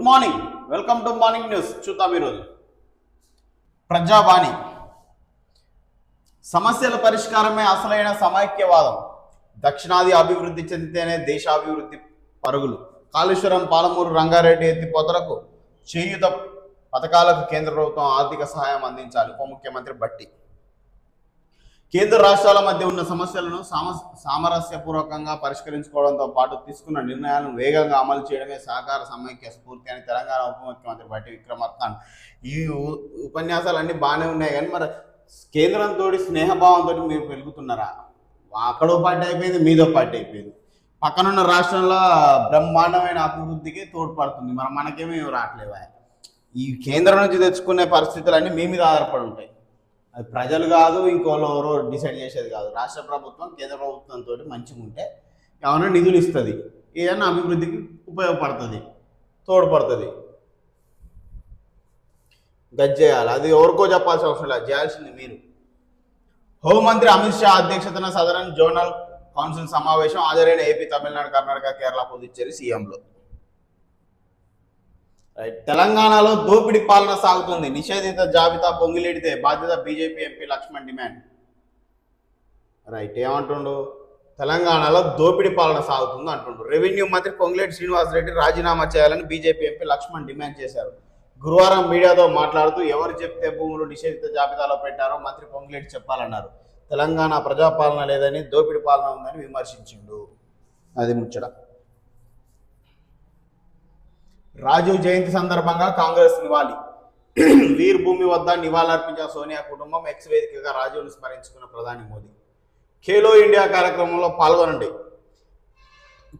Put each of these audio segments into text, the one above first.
Morning, welcome to morning news. చూద్దాం ఈరోజు ప్రజావాణి. సమస్యల పరిష్కారమే అసలైన సమైక్యవాదం. దక్షిణాది అభివృద్ధి చెందితేనే దేశాభివృద్ధి పరుగులు. కాళేశ్వరం, పాలమూరు, రంగారెడ్డి ఎత్తిపోతలకు చేయూత పథకాలకు కేంద్ర ప్రభుత్వం ఆర్థిక సహాయం అందించాలి. ఉప ముఖ్యమంత్రి భట్టి. కేంద్ర రాష్ట్రాల మధ్య ఉన్న సమస్యలను సామరస్యపూర్వకంగా పరిష్కరించుకోవడంతో పాటు తీసుకున్న నిర్ణయాలను వేగంగా అమలు చేయడమే సహకార సమైక్య స్ఫూర్తి అని తెలంగాణ ఉప ముఖ్యమంత్రి భట్టి విక్రమార్క. ఈ ఉపన్యాసాలన్నీ బాగానే ఉన్నాయి, కానీ మరి కేంద్రంతో స్నేహభావంతో మీరు పెరుగుతున్నారా? అక్కడో పార్టీ అయిపోయింది, మీదో పార్టీ అయిపోయింది. పక్కనున్న రాష్ట్రంలో బ్రహ్మాండమైన అభివృద్ధికి తోడ్పడుతుంది, మరి మనకేమీ రావట్లేవా? ఈ కేంద్రం నుంచి తెచ్చుకునే పరిస్థితులన్నీ మీ మీద ఆధారపడి ఉంటాయి. అది ప్రజలు కాదు, ఇంకోళ్ళు డిసైడ్ చేసేది కాదు. రాష్ట్ర ప్రభుత్వం కేంద్ర ప్రభుత్వంతో మంచిగా ఉంటే ఏమైనా నిధులు ఇస్తుంది, ఏదైనా అభివృద్ధికి ఉపయోగపడుతుంది, తోడ్పడుతుంది. గజ్జేయాలి, అది ఎవరికో చెప్పాల్సిన అవసరం లేదు, చేయాల్సింది మీరు. హోంమంత్రి అమిత్ షా అధ్యక్షతన సదరన్ జోనల్ కౌన్సిల్ సమావేశం. హాజరైన ఏపీ, తమిళనాడు, కర్ణాటక, కేరళ, పుదుచ్చేరి సీఎంలు. తెలంగాణలో దోపిడీ పాలన సాగుతుంది. నిషేధిత జాబితా పొంగిలేడితే బాధ్యత BJP MP Laxman demand. Right, ఏమంటుండు? తెలంగాణలో దోపిడీ పాలన సాగుతుంది అంటుండు. రెవెన్యూ మంత్రి పొంగిలేటి శ్రీనివాసరెడ్డి రాజీనామా చేయాలని బీజేపీ ఎంపీ లక్ష్మణ్ డిమాండ్ చేశారు. గురువారం మీడియాతో మాట్లాడుతూ ఎవరు చెప్తే భూములు నిషేధిత జాబితాలో పెట్టారో మంత్రి పొంగిలేటి చెప్పాలన్నారు. తెలంగాణ ప్రజాపాలన లేదని, దోపిడీ పాలన ఉందని విమర్శించిండు. అది ముచ్చట. రాజీవ్ జయంతి సందర్భంగా కాంగ్రెస్ నివాళి. వీర్ భూమి వద్ద నివాళులర్పించిన సోనియా కుటుంబం. ఎక్స్ వేదికగా రాజీవ్ను స్మరించుకున్న ప్రధాని మోదీ. ఖేలో ఇండియా కార్యక్రమంలో పాల్గొనండి.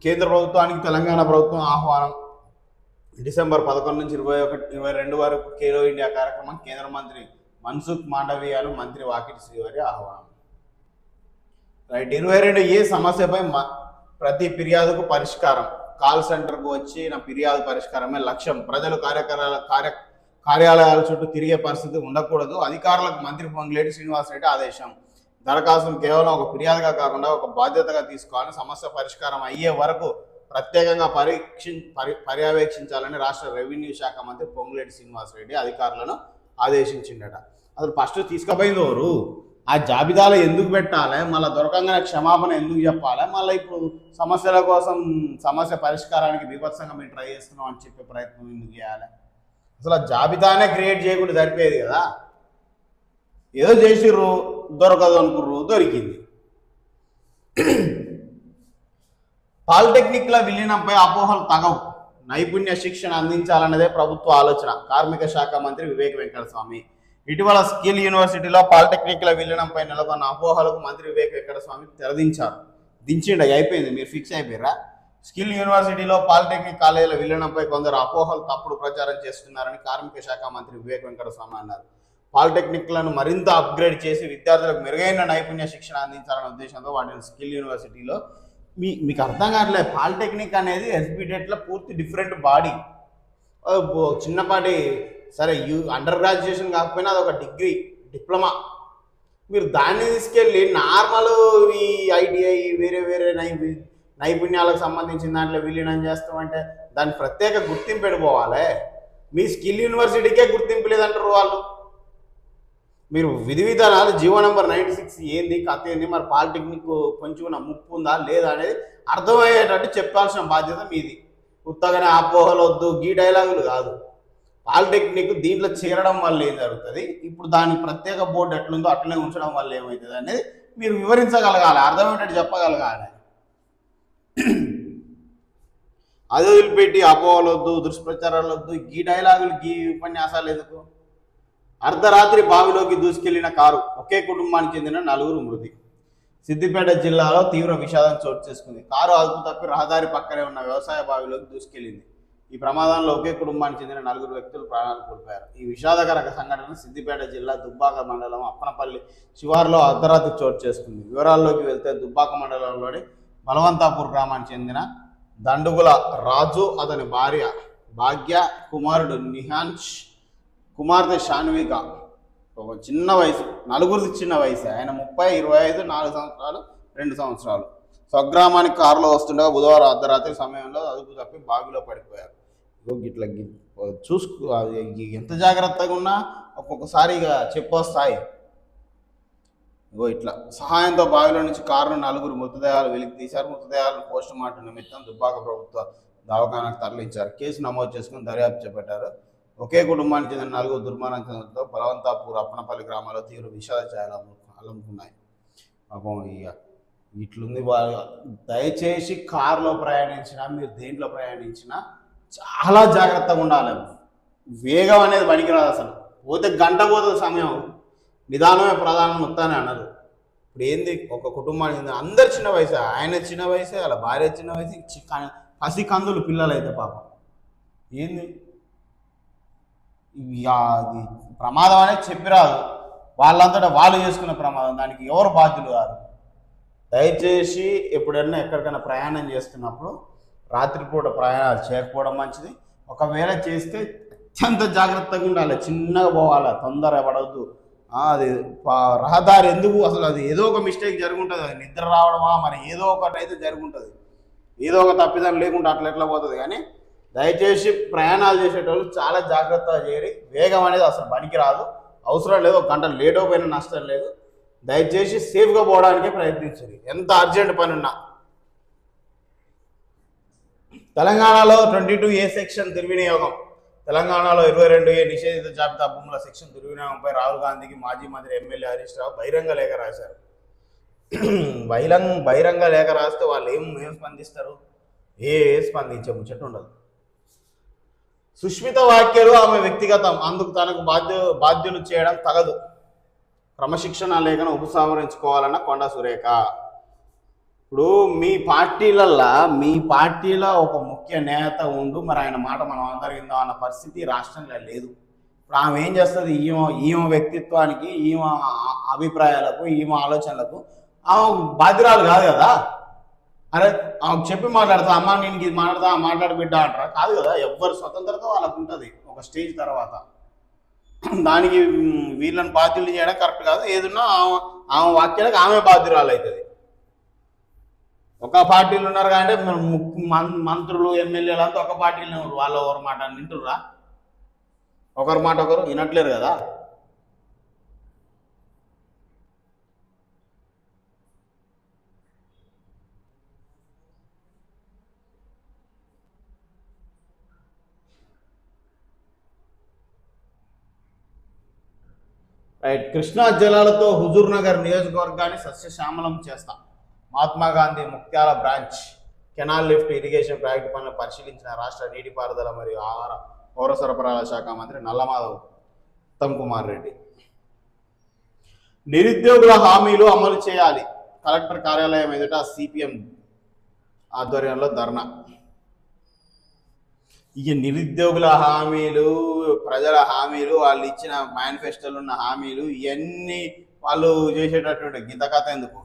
కేంద్ర ప్రభుత్వానికి తెలంగాణ ప్రభుత్వం ఆహ్వానం. డిసెంబర్ 11 నుంచి 21-22 వరకు ఖేలో ఇండియా కార్యక్రమం. కేంద్ర మంత్రి మన్సుఖ్ మాండవీయాలు, మంత్రి వాకిటి శ్రీవారి ఆహ్వానం. రైట్, 22 ఏ సమస్యపై ప్రతి ఫిర్యాదుకు పరిష్కారం. కాల్ సెంటర్కు వచ్చి నా ఫిర్యాదు పరిష్కారమే లక్ష్యం. ప్రజలు కార్యాలయాల చుట్టూ తిరిగే పరిస్థితి ఉండకూడదు. అధికారులకు మంత్రి పొంగిలేటి శ్రీనివాసరెడ్డి ఆదేశం. దరఖాస్తును కేవలం ఒక ఫిర్యాదుగా కాకుండా ఒక బాధ్యతగా తీసుకోవాలని, సమస్య పరిష్కారం అయ్యే వరకు ప్రత్యేకంగా పర్యవేక్షించాలని రాష్ట్ర రెవెన్యూ శాఖ మంత్రి పొంగిలేటి శ్రీనివాసరెడ్డి అధికారులను ఆదేశించిండట. అసలు ఫస్ట్ తీసుకుపోయింది ఎవరు? ఆ జాబితాలో ఎందుకు పెట్టాలి? మళ్ళీ దొరకంగానే క్షమాపణ ఎందుకు చెప్పాలి? మళ్ళీ ఇప్పుడు సమస్యల కోసం, సమస్య పరిష్కారానికి బీభత్సంగా మేము ట్రై చేస్తున్నాం అని చెప్పే ప్రయత్నం ఎందుకు చేయాలి? అసలు ఆ జాబితానే క్రియేట్ చేయకుండా సరిపోయేది కదా. ఏదో చేసిర్రు, దొరకదు అనుకుర్రు, దొరికింది. పాలిటెక్నిక్ల విలీనంపై అపోహలు తగవు. నైపుణ్య శిక్షణ అందించాలన్నదే ప్రభుత్వ ఆలోచన. కార్మిక శాఖ మంత్రి వివేక్ వెంకటస్వామి. ఇటీవల స్కిల్ యూనివర్సిటీలో పాలిటెక్నిక్ల విలీనంపై నెలకొన్న అపోహలకు మంత్రి వివేక్ వెంకటస్వామి తెరదించారు. దించిండి, అయిపోయింది, మీరు ఫిక్స్ అయిపోయారా? స్కిల్ యూనివర్సిటీలో పాలిటెక్నిక్ కాలేజీల విలీనంపై కొందరు అపోహలు, తప్పుడు ప్రచారం చేస్తున్నారని కార్మిక శాఖ మంత్రి వివేక్ వెంకటస్వామి అన్నారు. పాలిటెక్నిక్లను మరింత అప్గ్రేడ్ చేసి విద్యార్థులకు మెరుగైన నైపుణ్య శిక్షణ అందించాలనే ఉద్దేశంతో వాటిని స్కిల్ యూనివర్సిటీలో. మీకు అర్థం కావట్లేదు, పాలిటెక్నిక్ అనేది ఎస్బీటెట్లో పూర్తి డిఫరెంట్ బాడీ. చిన్నపాటి సరే అండర్ గ్రాడ్యుయేషన్ కాకపోయినా అదొక డిగ్రీ, డిప్లొమా. మీరు దాన్ని తీసుకెళ్ళి నార్మల్ ఈ ఐటీఐ వేరే వేరే నైపుణ్యాలకు సంబంధించిన దాంట్లో విలీనం చేస్తామంటే దాని ప్రత్యేక గుర్తింపు పెడిపోవాలి. మీ స్కిల్ యూనివర్సిటీకే గుర్తింపు లేదంటారు వాళ్ళు. మీరు విధి విధానాలు జీవో నెంబర్ 96 ఏంది, కథ ఏంది, మరి పాలిటెక్నిక్ కొంచెం ముప్పు ఉందా లేదా అనేది అర్థమయ్యేటట్టు చెప్పాల్సిన బాధ్యత మీది. ఉత్తగానే అపోహలు వద్దు, గీ డైలాగులు కాదు. పాలిటెక్నిక్ దీంట్లో చేరడం వల్ల ఏం జరుగుతుంది, ఇప్పుడు దాని ప్రత్యేక బోర్డు ఎట్లుందో అట్లనే ఉంచడం వల్ల ఏమవుతుంది అనేది మీరు వివరించగలగాలి, అర్థమయ్యేటట్టు చెప్పగలగాలి. అది వదిలిపెట్టి అపోహలు వద్దు, దుష్ప్రచారాలు వద్దు, గీ డైలాగులు, గీ ఉపన్యాసాలు ఎందుకు? అర్ధరాత్రి బావిలోకి దూసుకెళ్లిన కారు. ఒకే కుటుంబానికి చెందిన 4 మృతి. సిద్దిపేట జిల్లాలో తీవ్ర విషాదం చోటు చేసుకుంది. కారు అదుపు తప్పి రహదారి పక్కనే ఉన్న వ్యవసాయ బావిలోకి దూసుకెళ్లింది. ఈ ప్రమాదంలో ఒకే కుటుంబానికి చెందిన 4 వ్యక్తులు ప్రాణాలు కోల్పోయారు. ఈ విషాదకర సంఘటన సిద్దిపేట జిల్లా దుబ్బాక మండలం అప్పనపల్లి శివారులో అర్ధరాత్రి చోటు చేసుకుంది. వివరాల్లోకి వెళ్తే దుబ్బాక మండలంలోని బలవంతాపూర్ గ్రామానికి చెందిన దండుగుల రాజు, అతని భార్య భాగ్య, కుమారుడు నిహాన్ష్, కుమార్తె షాన్విక. చిన్న వయసు, 4 చిన్న వయసు. ఆయన 30, 25, 4 సంవత్సరాలు, 2 సంవత్సరాలు. స్వగ్రామానికి కారులో వస్తుండగా బుధవారం అర్ధరాత్రి సమయంలో అదుపు తప్పి బావిలో పడిపోయారు. ఇట్లా చూసుకో, ఎంత జాగ్రత్తగా ఉన్నా ఒక్కొక్కసారి ఇక చెప్పొస్తాయి. ఇగో ఇట్లా సహాయంతో బావిలో నుంచి కారును 4 మృతదేహాలు వెలికి తీశారు. మృతదేహాలను పోస్ట్ మార్టం నిమిత్తం దుబ్బాక ప్రభుత్వ దవాఖానకు తరలించారు. కేసు నమోదు చేసుకుని దర్యాప్తు చేపట్టారు. ఒకే కుటుంబానికి చెందిన 4 దుర్మరణంతో బలవంతాపూర్ అప్పనపల్లి గ్రామాల్లో తీవ్ర విషాద ఛాయలు అలుముకున్నాయి. పాపం ఇక ఇట్లుంది. దయచేసి కారులో ప్రయాణించినా మీరు దేంట్లో ప్రయాణించినా చాలా జాగ్రత్తగా ఉండాలి. వేగం అనేది పనికిరాదు. అసలు పోతే గంట పోతుంది సమయం. నిదానమే ప్రధానం మొత్తాన్ని అన్నారు. ఇప్పుడు ఏంది, ఒక కుటుంబానికి అందరు చిన్న వయసు, ఆయన చిన్న వయసే, వాళ్ళ భార్య చిన్న వయసు, పసి కందులు పిల్లలు అయితే పాపం ఏంది అది ప్రమాదం అనేది చెప్పిరాదు. వాళ్ళంతటా వాళ్ళు చేసుకునే ప్రమాదం, దానికి ఎవరు బాధ్యులు కాదు. దయచేసి ఎప్పుడైనా ఎక్కడికైనా ప్రయాణం చేస్తున్నప్పుడు రాత్రిపూట ప్రయాణాలు చేయకపోవడం మంచిది. ఒకవేళ చేస్తే అత్యంత జాగ్రత్తగా ఉండాలి, చిన్నగా పోవాలి, తొందర పడవద్దు. అది రహదారి ఎందుకు అసలు అది ఏదో ఒక మిస్టేక్ జరుగుంటుంది. అది నిద్ర రావడమా మరి ఏదో ఒకటి అయితే జరుగుంటుంది. ఏదో ఒక తప్పిదం లేకుండా అట్లా ఎట్లా పోతుంది. కానీ దయచేసి ప్రయాణాలు చేసేటోళ్ళు చాలా జాగ్రత్తగా చేరి, వేగం అనేది అసలు పనికి రాదు. అవసరం లేదు, 1 గంట లేట్ అయిపోయినా నష్టం లేదు. దయచేసి సేఫ్గా పోవడానికే ప్రయత్నించండి, ఎంత అర్జెంట్ పని ఉన్నా. తెలంగాణలో 22A సెక్షన్ దుర్వినియోగం. తెలంగాణలో 22A నిషేధిత జాబితా భూముల సెక్షన్ దుర్వినియోగంపై రాహుల్ గాంధీకి మాజీ మంత్రి ఎమ్మెల్యే హరీష్ రావు బహిరంగ లేఖ రాశారు. బహిరంగ లేఖ రాస్తే వాళ్ళు ఏం స్పందిస్తారు? స్పందించే ముచ్చట ఉండదు. సుష్మిత వ్యాఖ్యలు ఆమె వ్యక్తిగతం, అందుకు తనకు బాధ్యులు చేయడం తగదు. క్రమశిక్షణ లేఖను ఉపసంహరించుకోవాలన్న కొండా సురేఖ. ఇప్పుడు మీ పార్టీలో ఒక ముఖ్య నేత ఉండు, మరి ఆయన మాట మనం అందరికిందాం అన్న పరిస్థితి రాష్ట్రంలో లేదు. ఇప్పుడు ఆమె ఏం చేస్తుంది? ఈమె వ్యక్తిత్వానికి, ఈమె అభిప్రాయాలకు, ఈమె ఆలోచనలకు ఆమె బాధ్యురాలు కాదు కదా. అరే ఆమెకు చెప్పి మాట్లాడతా, అమ్మ నేను ఇది మాట్లాడి బిడ్డ అంటారా? కాదు కదా. ఎవరి స్వతంత్రత వాళ్ళకు ఉంటుంది ఒక స్టేజ్ తర్వాత. దానికి వీళ్ళని బాధ్యులు చేయడం కరెక్ట్ కాదు. ఏదన్నా ఆమె వాక్యాలకు ఆమె బాధ్యురాలు అవుతుంది. ఒక పార్టీలు ఉన్నారు కాబట్టి మంత్రులు ఎమ్మెల్యేలు అంతా ఒక పార్టీలో వాళ్ళ ఒకరి మాట వింటుర్రా? ఒకరి మాట ఒకరు వినట్లేరు కదా. రైట్. కృష్ణా జలాలతో హుజూర్ నగర్ నియోజకవర్గాన్ని సస్యశ్యామలం చేస్తాం. Mahatma Gandhi Muktyala branch canal lift irrigation project పనులు పరిశీలించిన రాష్ట్ర నీటిపారుదల మరియు ఆహార పౌర సరఫరాల శాఖ మంత్రి నల్లమాధవ్ ఉత్తమ్ కుమార్ రెడ్డి. నిరుద్యోగుల హామీలు అమలు చేయాలి. కలెక్టర్ కార్యాలయం ఎదుట సిపిఎం ఆధ్వర్యంలో ధర్నా. ఇక నిరుద్యోగుల హామీలు, ప్రజల హామీలు, వాళ్ళు ఇచ్చిన మేనిఫెస్టోలు ఉన్న హామీలు, ఇవన్నీ వాళ్ళు చేసేటటువంటి గింత కథ ఎందుకు?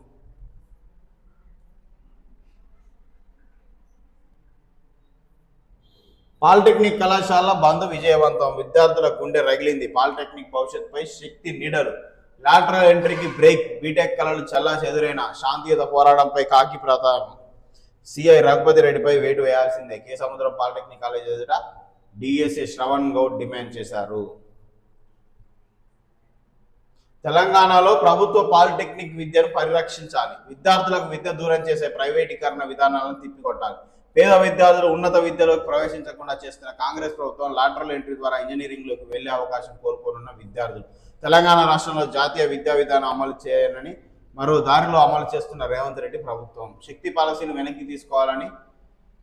పాలిటెక్నిక్ కళాశాల బంద్ విజయవంతం. విద్యార్థుల గుండె రగిలింది. పాలిటెక్నిక్ భవిష్యత్తుపై శక్తి నీడలు. Lateral ఎంట్రీకి break. బీటెక్ కళలు చల్లా చెదురైన. శాంతియుత పోరాటంపై కాకి ప్రతాపం. సిఐ రఘుపతి రెడ్డిపై వేటు వేయాల్సిందే. కే సముద్రం పాలిటెక్నిక్ కాలేజ్ ఎదుట డిఎస్ఏ శ్రవణ్ గౌడ్ డిమాండ్ చేశారు. తెలంగాణలో ప్రభుత్వ పాలిటెక్నిక్ విద్యను పరిరక్షించాలి. విద్యార్థులకు విద్య దూరం చేసే ప్రైవేటీకరణ విధానాలను తిప్పికొట్టాలి. పేద విద్యార్థులు ఉన్నత విద్యలోకి ప్రవేశించకుండా చేస్తున్న కాంగ్రెస్ ప్రభుత్వం లాటరల్ ఎంట్రీ ద్వారా ఇంజనీరింగ్లోకి వెళ్లే అవకాశం కోల్పోనున్న విద్యార్థులు. తెలంగాణ రాష్ట్రంలో జాతీయ విద్యా విధానం అమలు చేయనని మరో దారిలో అమలు చేస్తున్న రేవంత్ రెడ్డి ప్రభుత్వం. శక్తి పాలసీని వెనక్కి తీసుకోవాలని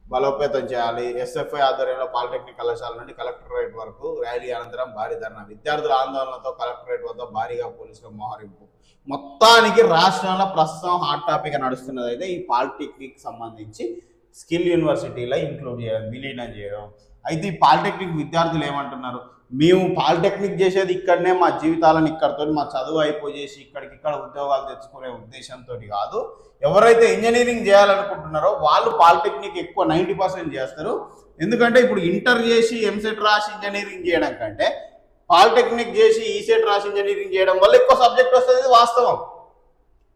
బలోపేతం చేయాలి. ఎస్ఎఫ్ఐ ఆధ్వర్యంలో పాలిటెక్నిక్ కళాశాల నుండి కలెక్టరేట్ వరకు ర్యాలీ అనంతరం భారీ ధర్నా. విద్యార్థుల ఆందోళనతో కలెక్టరేట్ వద్ద భారీగా పోలీసుల మోహరింపు. మొత్తానికి రాష్ట్రంలో ప్రస్తుతం హాట్ టాపిక్ నడుస్తున్నది అయితే ఈ పాలిటెక్నిక్ సంబంధించి స్కిల్ యూనివర్సిటీలో ఇంక్లూడ్ చేయడం, విలీనం చేయడం. అయితే ఈ పాలిటెక్నిక్ విద్యార్థులు ఏమంటున్నారు? మేము పాలిటెక్నిక్ చేసేది ఇక్కడనే, మా జీవితాలను ఇక్కడతో, మా చదువు అయిపోయేసి ఇక్కడికిక్కడ ఉద్యోగాలు తెచ్చుకునే ఉద్దేశంతో కాదు. ఎవరైతే ఇంజనీరింగ్ చేయాలనుకుంటున్నారో వాళ్ళు పాలిటెక్నిక్ ఎక్కువ 90% చేస్తారు. ఎందుకంటే ఇప్పుడు ఇంటర్ చేసి ఎంసెట్ రాసి ఇంజనీరింగ్ చేయడం కంటే పాలిటెక్నిక్ చేసి ఈసెట్ రాసి ఇంజనీరింగ్ చేయడం వల్ల ఎక్కువ సబ్జెక్ట్ వస్తుంది. వాస్తవం.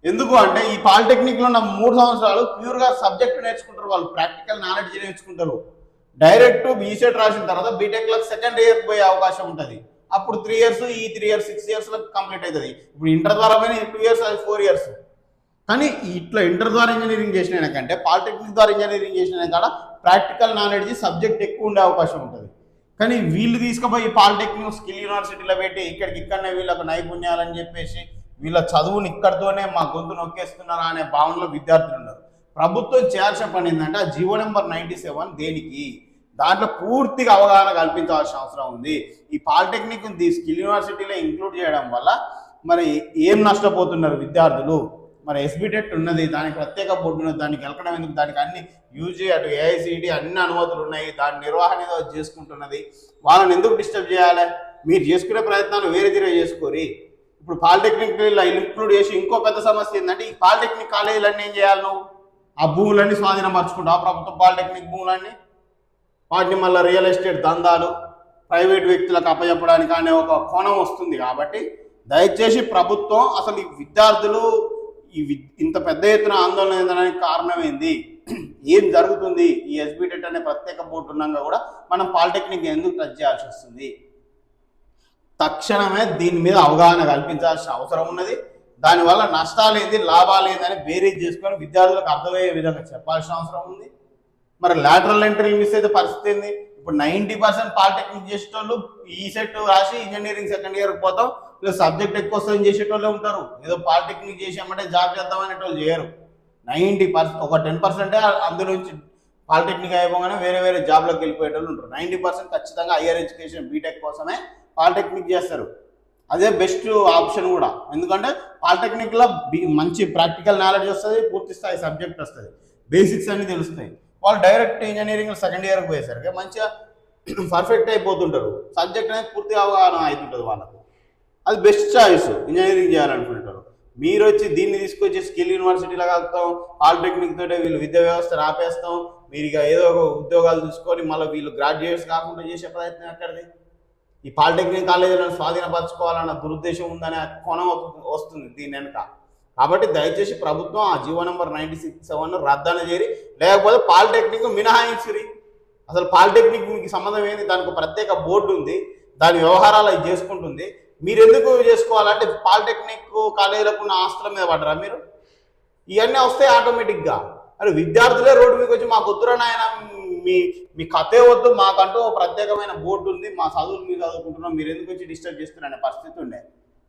ఎందుకు అంటే ఈ పాలిటెక్నిక్లో ఉన్న 3 సంవత్సరాలు ప్యూర్గా సబ్జెక్ట్ నేర్చుకుంటారు, వాళ్ళు ప్రాక్టికల్ నాలెడ్జ్ నేర్చుకుంటారు. డైరెక్ట్ బీసెట్ రాసిన తర్వాత బీటెక్లకు సెకండ్ ఇయర్ పోయే అవకాశం ఉంటుంది. అప్పుడు 3 years, ఈ 3 years 6 years కంప్లీట్ అవుతుంది. ఇప్పుడు ఇంటర్ ద్వారా పోయిన 2 years, అది 4 years. కానీ ఇట్లా ఇంటర్ ద్వారా ఇంజనీరింగ్ చేసిన కంటే పాలిటెక్నిక్ ద్వారా ఇంజనీరింగ్ చేసిన కాడ ప్రాక్టికల్ నాలెడ్జ్ సబ్జెక్ట్ ఎక్కువ ఉండే అవకాశం ఉంటుంది. కానీ వీళ్ళు తీసుకుపోయి పాలిటెక్నిక్ స్కిల్ యూనివర్సిటీలో పెట్టి ఇక్కడనే వీళ్ళకు నైపుణ్యాలని చెప్పేసి వీళ్ళ చదువుని ఇక్కడితోనే మా గొంతు నొక్కేస్తున్నారా అనే భావనలో విద్యార్థులు ఉన్నారు. ప్రభుత్వం చేయాల్సిన పని ఏంటంటే ఆ జీవో నెంబర్ 97 దేనికి, దాంట్లో పూర్తిగా అవగాహన కల్పించాల్సిన అవసరం ఉంది. ఈ పాలిటెక్నిక్ స్కిల్ యూనివర్సిటీలో ఇంక్లూడ్ చేయడం వల్ల మరి ఏం నష్టపోతున్నారు విద్యార్థులు? మరి ఎస్బిటెట్ ఉన్నది, దానికి ప్రత్యేక బోర్డు ఉన్నది, దానికి వెళ్ళడం ఎందుకు? దానికి అన్ని యూజీ అటు ఏఐసిటి అన్ని అనుమతులు ఉన్నాయి, దాని నిర్వహణ ఏదో చేసుకుంటున్నది. వాళ్ళని ఎందుకు డిస్టర్బ్ చేయాలి? మీరు చేసుకునే ప్రయత్నాలు వేరే తీరే చేసుకోరి. ఇప్పుడు పాలిటెక్నిక్ ఇంక్లూడ్ చేసి ఇంకో పెద్ద సమస్య ఏంటంటే ఈ పాలిటెక్నిక్ కాలేజీలన్నీ ఏం చేయాలి? నువ్వు ఆ భూములన్నీ స్వాధీనపరచుకుంటావు, ప్రభుత్వం పాలిటెక్నిక్ భూములన్నీ. వాటిని మళ్ళీ రియల్ ఎస్టేట్ దందాలు ప్రైవేట్ వ్యక్తులకు అప్పచెప్పడానికి అనే ఒక కోణం వస్తుంది. కాబట్టి దయచేసి ప్రభుత్వం అసలు ఈ విద్యార్థులు ఇంత పెద్ద ఎత్తున ఆందోళన చెందడానికి కారణం ఏంది, ఏం జరుగుతుంది? ఈ ఎస్బిటెట్ అనే ప్రత్యేక బోర్డు ఉన్నాక కూడా మనం పాలిటెక్నిక్ ఎందుకు టచ్ చేయాల్సి వస్తుంది? తక్షణమే దీని మీద అవగాహన కల్పించాల్సిన అవసరం ఉన్నది. దానివల్ల నష్టాలు ఏంది, లాభాలు ఏందని బేరీజ్ చేసుకొని విద్యార్థులకు అర్థమయ్యే విధంగా చెప్పాల్సిన అవసరం ఉంది. మరి లాటరల్ ఎంట్రీలు మిస్ అయితే పరిస్థితి ఏంది? ఇప్పుడు 90% పాలిటెక్నిక్ చేసేటోళ్ళు ఈ సెట్ రాసి ఇంజనీరింగ్ సెకండ్ ఇయర్కి పోతాం, ప్లస్ సబ్జెక్ట్ ఎక్కువ వస్తుంది చేసేటోళ్ళే ఉంటారు. ఏదో పాలిటెక్నిక్ చేసామంటే జాబ్ చేద్దామనేటోళ్ళు చేయరు. 90%, ఒక 10% అందులోంచి పాలిటెక్నిక్ అయిపోగానే వేరే జాబ్లోకి వెళ్ళిపోయేటోళ్ళు ఉంటారు. 90% ఖచ్చితంగా హయ్యర్ ఎడ్యుకేషన్ బీటెక్ కోసమే పాలిటెక్నిక్ చేస్తారు. అదే బెస్ట్ ఆప్షన్ కూడా. ఎందుకంటే పాలిటెక్నిక్లో మంచి ప్రాక్టికల్ నాలెడ్జ్ వస్తుంది, పూర్తి స్థాయి సబ్జెక్ట్ వస్తుంది, బేసిక్స్ అన్ని తెలుస్తాయి. వాళ్ళు డైరెక్ట్ ఇంజనీరింగ్ సెకండ్ ఇయర్కి పోయేసరికి మంచిగా పర్ఫెక్ట్ అయిపోతుంటారు, సబ్జెక్ట్ అనేది పూర్తిగా అవగాహన అవుతుంటుంది వాళ్ళకు. అది బెస్ట్ చాయిస్ ఇంజనీరింగ్ చేయాలనుకుంటారు. మీరు వచ్చి దీన్ని తీసుకొచ్చి స్కిల్ యూనివర్సిటీలో కలుపుతాం, పాలిటెక్నిక్ తోటే వీళ్ళు విద్యా వ్యవస్థ ఆపేస్తాం, మీరు ఇక ఏదో ఒక ఉద్యోగాలు చూసుకొని మళ్ళీ వీళ్ళు గ్రాడ్యుయేట్స్ కాకుండా చేసే ప్రయత్నం ఎక్కడిది? ఈ పాలిటెక్నిక్ కాలేజీలను స్వాధీనపరచుకోవాలన్న దురుద్దేశం ఉందనే కోణం వస్తుంది దీని వెనుక. కాబట్టి దయచేసి ప్రభుత్వం ఆ జీవో నెంబర్ 96 రద్దన చేరి, లేకపోతే పాలిటెక్నిక్ మినహాయించురి. అసలు పాలిటెక్నిక్ మీకు సంబంధం ఏంది? దానికి ప్రత్యేక బోర్డు ఉంది, దాని వ్యవహారాలు అది చేసుకుంటుంది. మీరు ఎందుకు చేసుకోవాలంటే పాలిటెక్నిక్ కాలేజీలకు ఉన్న ఆస్తుల మీద పడరా మీరు? ఇవన్నీ వస్తాయి ఆటోమేటిక్గా. అరే విద్యార్థులే రోడ్డు మీకు వచ్చి మాకు వద్దురా నాయన, మీ కథే వద్దు, మాకంటూ ప్రత్యేకమైన బోర్డు ఉంది, మా చదువులు మీరు చదువుకుంటున్నాం, మీరు ఎందుకు వచ్చి డిస్టర్బ్ చేస్తున్నారనే పరిస్థితి ఉండే.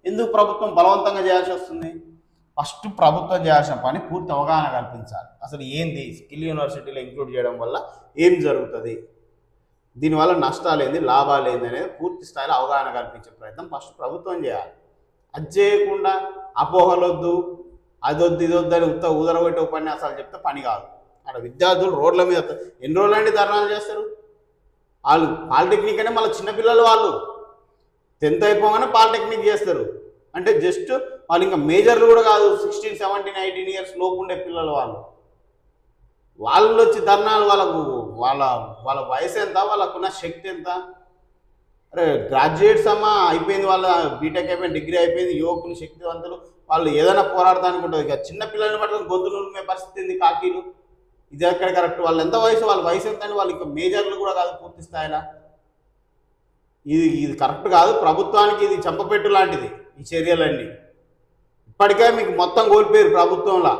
ఎందుకు ప్రభుత్వం బలవంతంగా చేయాల్సి వస్తుంది? ఫస్ట్ ప్రభుత్వం చేయాల్సిన పని పూర్తి అవగాహన కల్పించాలి. అసలు ఏంది స్కిల్ యూనివర్సిటీలో ఇంక్లూడ్ చేయడం వల్ల ఏం జరుగుతుంది, దీనివల్ల నష్టాలు ఏంది, లాభాలు ఏంది అనేది పూర్తి స్థాయిలో అవగాహన కల్పించే ప్రయత్నం ఫస్ట్ ప్రభుత్వం చేయాలి. అది చేయకుండా అపోహలొద్దు, అదొద్దు ఇదొద్దు అని ఉదరగొట్టే ఉపన్యాసాలు చెప్తే పని కాదు. అక్కడ విద్యార్థులు రోడ్ల మీద ఎన్ని రోజులండి ధర్నాలు చేస్తారు? వాళ్ళు పాలిటెక్నిక్ అనే మళ్ళీ చిన్నపిల్లలు, వాళ్ళు 10th అయిపోగానే పాలిటెక్నిక్ చేస్తారు. అంటే జస్ట్ వాళ్ళు ఇంకా మేజర్లు కూడా కాదు, 16, 17, 18 years లోపు ఉండే పిల్లలు వాళ్ళు వచ్చి ధర్నాలు, వాళ్ళ వయసు ఎంత, వాళ్ళకున్న శక్తి ఎంత? అరే గ్రాడ్యుయేట్స్ అమ్మా అయిపోయింది, వాళ్ళ బీటెక్ అయిపోయింది, డిగ్రీ అయిపోయింది, యువకులు శక్తివంతులు, వాళ్ళు ఏదైనా పోరాడడానికి ఉంటుంది. ఇక చిన్న పిల్లల్ని పట్టుకుని గొంతులు మే పరిస్థితి ఉంది కాకీలు. ఇది ఎక్కడ కరెక్ట్? వాళ్ళు ఎంత వయసు, వాళ్ళ వయసు ఎంత అని? వాళ్ళు ఇంకా మేజర్లు కూడా కాదు పూర్తి స్థాయిలో. ఇది కరెక్ట్ కాదు. ప్రభుత్వానికి ఇది చంపపెట్టు లాంటిది ఈ చర్యలన్నీ. ఇప్పటికే మీకు మొత్తం కోల్పోయారు ప్రభుత్వంలో.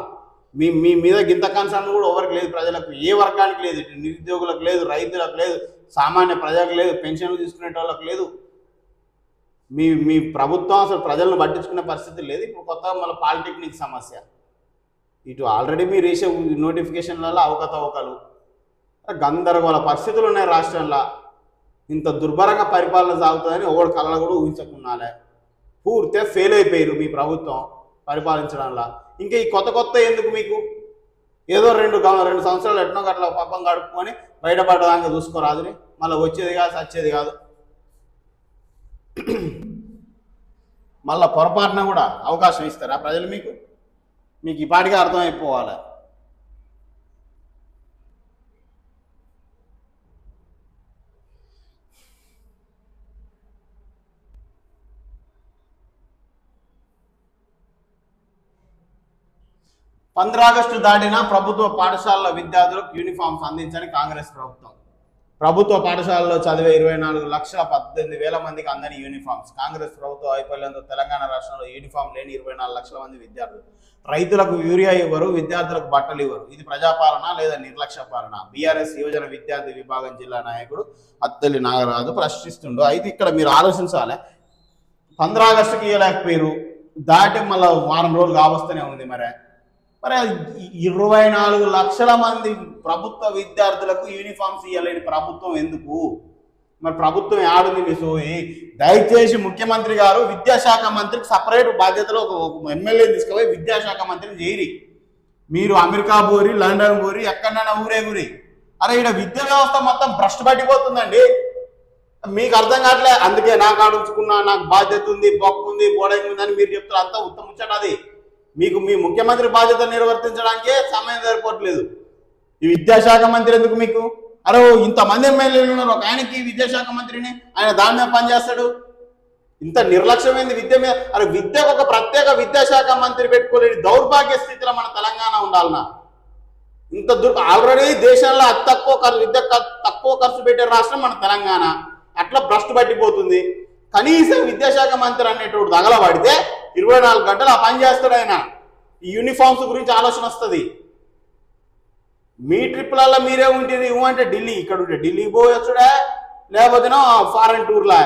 మీ మీద గింత కన్సర్న్ కూడా ఎవరికి లేదు, ప్రజలకు ఏ వర్గానికి లేదు, నిరుద్యోగులకు లేదు, రైతులకు లేదు, సామాన్య ప్రజలకు లేదు, పెన్షన్లు తీసుకునే వాళ్ళకి లేదు. మీ ప్రభుత్వం అసలు ప్రజలను పట్టించుకునే పరిస్థితి లేదు. ఇప్పుడు కొత్తగా మళ్ళీ పాలిటెక్నిక్ సమస్య. ఇటు ఆల్రెడీ మీరు వేసే నోటిఫికేషన్లలో అవకతవకలు, గందరగోళ పరిస్థితులు ఉన్నాయి రాష్ట్రంలో. ఇంత దుర్భరంగా పరిపాలన సాగుతుందని ఎవరు కళలు కూడా ఊహించకున్నాలే. పూర్తిగా ఫెయిల్ అయిపోయారు మీ ప్రభుత్వం పరిపాలించడంలో. ఇంకా ఈ కొత్త ఎందుకు మీకు? ఏదో రెండు సంవత్సరాలు ఎట్నో గట్ల పాపం గడుపుకొని బయటపడడానికి చూసుకోరాదుని, మళ్ళీ వచ్చేది కాదు సచ్చేది కాదు. మళ్ళీ పొరపాటున కూడా అవకాశం ఇస్తారా ప్రజలు మీకు? మీకు ఈ పాటిగా అర్థమైపోవాలి. August దాటినా ప్రభుత్వ పాఠశాలల విద్యార్థులకు యూనిఫామ్స్ అందించని కాంగ్రెస్ ప్రభుత్వం. ప్రభుత్వ పాఠశాలలో చదివే 24,18,000 మందికి అందని యూనిఫామ్స్. కాంగ్రెస్ ప్రభుత్వ వైఫల్యంతో తెలంగాణ రాష్ట్రంలో యూనిఫామ్ లేని 24 లక్షల మంది విద్యార్థులు. రైతులకు యూరియా ఇవ్వరు, విద్యార్థులకు బట్టలు ఇవ్వరు. ఇది ప్రజాపాలన లేదా నిర్లక్ష్య పాలన? బీఆర్ఎస్ యువజన విద్యార్థి విభాగం జిల్లా నాయకుడు అత్తలి నాగరాజు ప్రశ్నిస్తుండు. అయితే ఇక్కడ మీరు ఆలోచించాలి, 15 ఆగస్టుకి ఇవ్వలేకపోయారు, దాటి మళ్ళీ వారం రోజులు కావస్తూనే ఉంది. మరి 24 లక్షల మంది ప్రభుత్వ విద్యార్థులకు యూనిఫామ్స్ ఇవ్వలేని ప్రభుత్వం ఎందుకు? మరి ప్రభుత్వం ఆడుంది మీ సోయి. దయచేసి ముఖ్యమంత్రి గారు విద్యాశాఖ మంత్రికి సపరేట్ బాధ్యతలో ఒక ఎమ్మెల్యే తీసుకుపోయి విద్యాశాఖ మంత్రిని చేయరి. మీరు అమెరికా పోరి, లండన్ పోరి, ఎక్కడైనా ఊరే ఊరి. అరే ఇక్కడ విద్యా వ్యవస్థ మొత్తం భ్రష్టు పట్టిపోతుందండి. మీకు అర్థం కావట్లే. అందుకే నాకు అడుచుకున్నా, నాకు బాధ్యత ఉంది, బొక్కు ఉంది, బోడంగి ఉంది అని మీరు చెప్తారు. అంతా ఉత్తముచ్చట. అది మీకు మీ ముఖ్యమంత్రి బాధ్యత నిర్వర్తించడానికే సమయం సరిపోవట్లేదు. ఈ విద్యాశాఖ మంత్రి ఎందుకు మీకు? అరే ఇంతమంది ఎమ్మెల్యేలు ఉన్నారు, ఒక ఆయనకి విద్యాశాఖ మంత్రిని, ఆయన దాని మీద పనిచేస్తాడు. ఇంత నిర్లక్ష్యమైంది విద్య మీద. అరే విద్యకు ఒక ప్రత్యేక విద్యాశాఖ మంత్రి పెట్టుకోలేని దౌర్భాగ్య స్థితిలో మన తెలంగాణ ఉండాలన్నా. ఇంత ఆల్రెడీ దేశంలో అతి తక్కువ విద్య తక్కువ ఖర్చు పెట్టే రాష్ట్రం మన తెలంగాణ. అట్లా భ్రష్టు పట్టిపోతుంది. కనీసం విద్యాశాఖ మంత్రి అనేటోడు తగలబడితే 24 గంటలు ఆ పని చేస్తాడు ఆయన. ఈ యూనిఫామ్స్ గురించి ఆలోచన వస్తుంది. మీ ట్రిప్లలో మీరే ఉంటుంది. అంటే ఢిల్లీ, ఇక్కడ ఉంటే ఢిల్లీ పోయొచ్చుడే, లేకపోతే ఫారెన్ టూర్లా.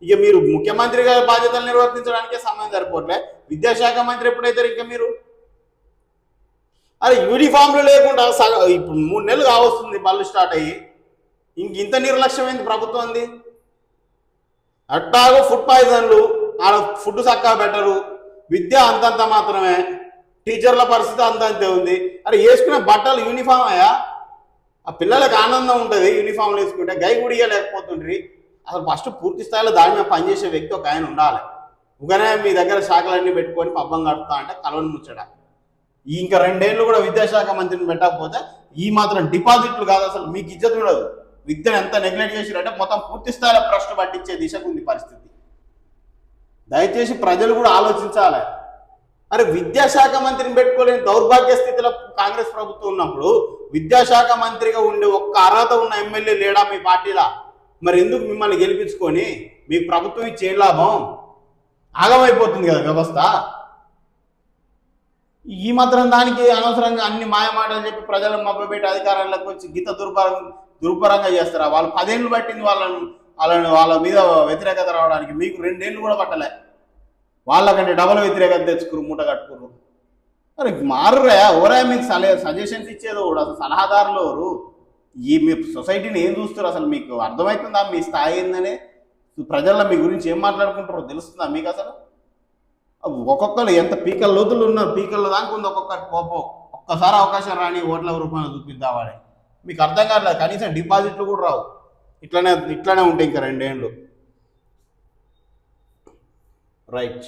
ఇక మీరు ముఖ్యమంత్రి గారి బాధ్యతలు నిర్వర్తించడానికే సమయం సరిపోవట్లే. విద్యాశాఖ మంత్రి ఎప్పుడైతే ఇంకా మీరు అరే యూనిఫామ్లు లేకుండా ఇప్పుడు 3 నెలలు కావస్తుంది బళ్ళు స్టార్ట్ అయ్యి. ఇంత నిర్లక్ష్యమైంది ప్రభుత్వం ఉంది. అట్టాగో ఫుడ్ పాయిజన్లు, ఆడ ఫుడ్ చక్కగా పెట్టరు, విద్య అంతంత మాత్రమే, టీచర్ల పరిస్థితి అంతంతే ఉంది. అరే వేసుకునే బట్టలు యూనిఫామ్ అయ్యా. ఆ పిల్లలకు ఆనందం ఉంటుంది యూనిఫామ్లు వేసుకుంటే. గై గుడిగా లేకపోతుండ్రి. అసలు ఫస్ట్ పూర్తి స్థాయిలో దాని మీద పనిచేసే వ్యక్తి ఒక ఆయన ఉండాలి. ఉగానే మీ దగ్గర శాఖలన్నీ పెట్టుకొని పబ్బం కడుతా అంటే కలవని ముచ్చట. ఇంకా 2 ఏళ్ళు కూడా విద్యాశాఖ మంత్రిని పెట్టకపోతే ఈ మాత్రం డిపాజిట్లు కాదు, అసలు మీకు ఇజ్జత్ ఉండదు. విద్యను ఎంత నెగ్లెక్ట్ చేసిరంటే మొత్తం పూర్తి స్థాయిలో ప్రశ్న పట్టించే దిశకు ఉంది పరిస్థితి. దయచేసి ప్రజలు కూడా ఆలోచించాలి. అరే విద్యాశాఖ మంత్రిని పెట్టుకోలేని దౌర్భాగ్య స్థితిలో కాంగ్రెస్ ప్రభుత్వం ఉన్నప్పుడు విద్యాశాఖ మంత్రిగా ఉండే ఒక్క అర్హత ఉన్న ఎమ్మెల్యే లేడా మీ పార్టీలా? మరి ఎందుకు మిమ్మల్ని గెలిపించుకొని మీ ప్రభుత్వం ఇచ్చే లాభం? ఆగమైపోతుంది కదా వ్యవస్థ. ఈ మాత్రం దానికి అనవసరంగా అన్ని మాయమాటలు చెప్పి ప్రజలను మభ్యపెట్టి అధికారంలోకి వచ్చి గీత దుర్భరంగా చేస్తారా? వాళ్ళు 10 ఏళ్ళు పట్టింది వాళ్ళ మీద వ్యతిరేకత రావడానికి. మీకు 2 ఏళ్ళు కూడా పట్టలే. వాళ్ళకంటే డబల్ వ్యతిరేకత తెచ్చుకురు, మూట కట్టుకురు. మరి మారురా ఎవరా మీకు సజెషన్స్ ఇచ్చేది కూడా? అసలు సలహాదారులు ఎవరు? మీ సొసైటీని ఏం చూస్తారు? అసలు మీకు అర్థమవుతుందా మీ స్థాయి ఏందనే? ప్రజల్లో మీ గురించి ఏం మాట్లాడుకుంటారో తెలుస్తుందా మీకు? అసలు ఒక్కొక్కరు ఎంత పీకల లోతులు ఉన్నారు, పీకల దానికి ఉంది ఒక్కొక్కరి కోపం. ఒక్కసారి అవకాశం రాని ఓట్ల రూపంలో చూపిద్దామని మీకు అర్థం కావట్లేదు. కనీసం డిపాజిట్లు కూడా రావు. ఇట్లనే ఉంటాయి ఇంకా 2 ఏళ్ళు. రైట్.